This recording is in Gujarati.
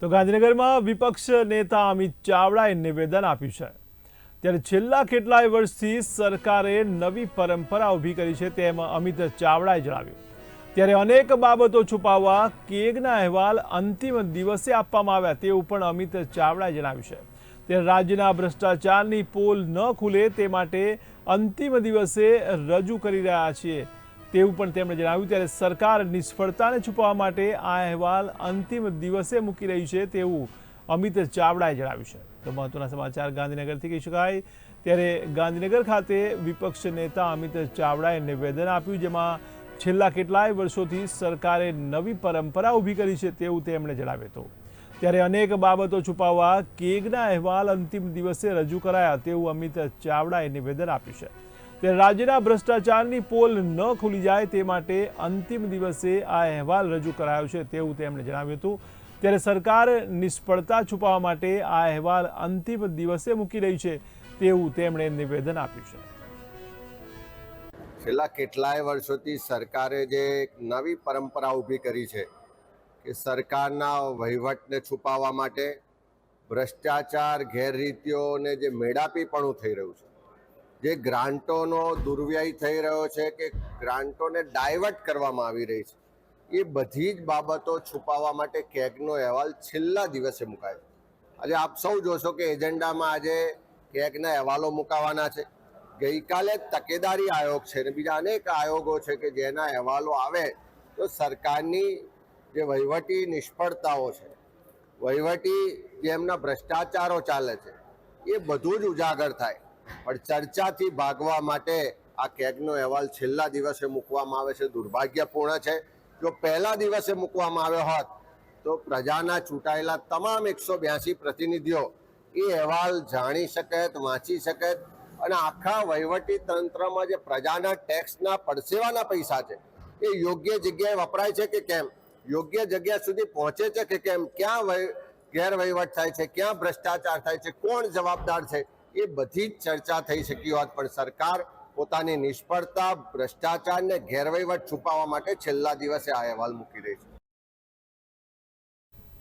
તો ગાંધીનગરમાં વિપક્ષ નેતા અમિત ચાવડાએ નિવેદન આપ્યું છે। ત્યારે છેલ્લા કેટલાય વર્ષથી સરકારે નવી પરંપરા ઊભી કરી છે તેમ અમિત ચાવડાએ જણાવ્યું। ત્યારે અનેક બાબતો છુપાવવા કેગના અહેવાલ અંતિમ દિવસે આપવામાં આવ્યા તેવું પણ અમિત ચાવડાએ જણાવ્યું છે। ત્યારે રાજ્યના ભ્રષ્ટાચારની પોલ ન ખુલે તે માટે અંતિમ દિવસે રજૂ કરી રહ્યા છીએ તેવું પણ તેમણે જણાવ્યું। ત્યારે સરકાર નિષ્ફળતાને છુપાવવા માટે આ અહેવાલ અંતિમ દિવસે મૂકી રહી છે તેવું અમિત ચાવડાએ જણાવ્યું છે। તો મહત્વના સમાચાર ગાંધીનગરથી કહી શકાય। ત્યારે ગાંધીનગર ખાતે વિપક્ષ નેતા અમિત ચાવડાએ નિવેદન આપ્યું જેમાં છેલ્લા કેટલાય વર્ષોથી સરકારે નવી પરંપરા ઊભી કરી છે તેવું તેમણે જણાવ્યું હતું। ત્યારે અનેક બાબતો છુપાવવા કેગના અહેવાલ અંતિમ દિવસે રજૂ કરાયા તેવું અમિત ચાવડાએ નિવેદન આપ્યું છે। ત્યારે રાજ્યના ભ્રષ્ટાચારની પોલ ન ખુલી જાય તે માટે અંતિમ દિવસે આ અહેવાલ રજૂ કરાયો છે તેવું તેમણે જણાવ્યું હતું। ત્યારે સરકાર નિષ્ફળતા છુપાવવા માટે આ અહેવાલ અંતિમ દિવસે મૂકી રહી છે તેવું તેમણે નિવેદન આપ્યું છે। છેલ્લા કેટલાય વર્ષોથી સરકારે જે નવી પરંપરા ઊભી કરી છે કે સરકારના વહીવટને છુપાવવા માટે ભ્રષ્ટાચાર ગેરરીતિઓને જે મેળાપીપણું થઈ રહ્યું છે, જે ગ્રાન્ટોનો દુર્વ્યય થઈ રહ્યો છે કે ગ્રાન્ટોને ડાયવર્ટ કરવામાં આવી રહી છે, એ બધી જ બાબતો છુપાવવા માટે કેગનો અહેવાલ છેલ્લા દિવસે મુકાયો। આજે આપ સૌ જોશો કે એજન્ડામાં આજે કેગના અહેવાલો મુકાવાના છે। ગઈકાલે તકેદારી આયોગ છે ને બીજા અનેક આયોગો છે કે જેના અહેવાલો આવે તો સરકારની જે વહીવટી નિષ્ફળતાઓ છે, વહીવટી જે એમના ભ્રષ્ટાચારો ચાલે છે, એ બધું જ ઉજાગર થાય। પણ ચર્ચાથી ભાગવા માટે આ કેગનો અહેવાલ છેલ્લા દિવસે મૂકવામાં આવે છે, દુર્ભાગ્યપૂર્ણ છે। જો પહેલા દિવસે મૂકવામાં આવ્યો હોત તો પ્રજાના ચૂંટાયેલા તમામ 182 પ્રતિનિધિઓ એ અહેવાલ જાણી શકે, વાંચી શકે અને આખા વહીવટી તંત્રમાં જે પ્રજાના ટેક્સના પડસેવાના પૈસા છે એ યોગ્ય જગ્યાએ વપરાય છે કે કેમ, યોગ્ય જગ્યા સુધી પહોંચે છે કે કેમ, ક્યાં ગેરવહીવટ થાય છે, ક્યાં ભ્રષ્ટાચાર થાય છે, કોણ જવાબદાર છે, એ બધી જ ચર્ચા થઈ શકી હોત। પણ સરકાર પોતાની નિષ્ફળતા, ભ્રષ્ટાચાર ને ગેરવહીવટ છુપાવવા માટે છેલ્લા દિવસે આ અહેવાલ મૂકી રહી છે।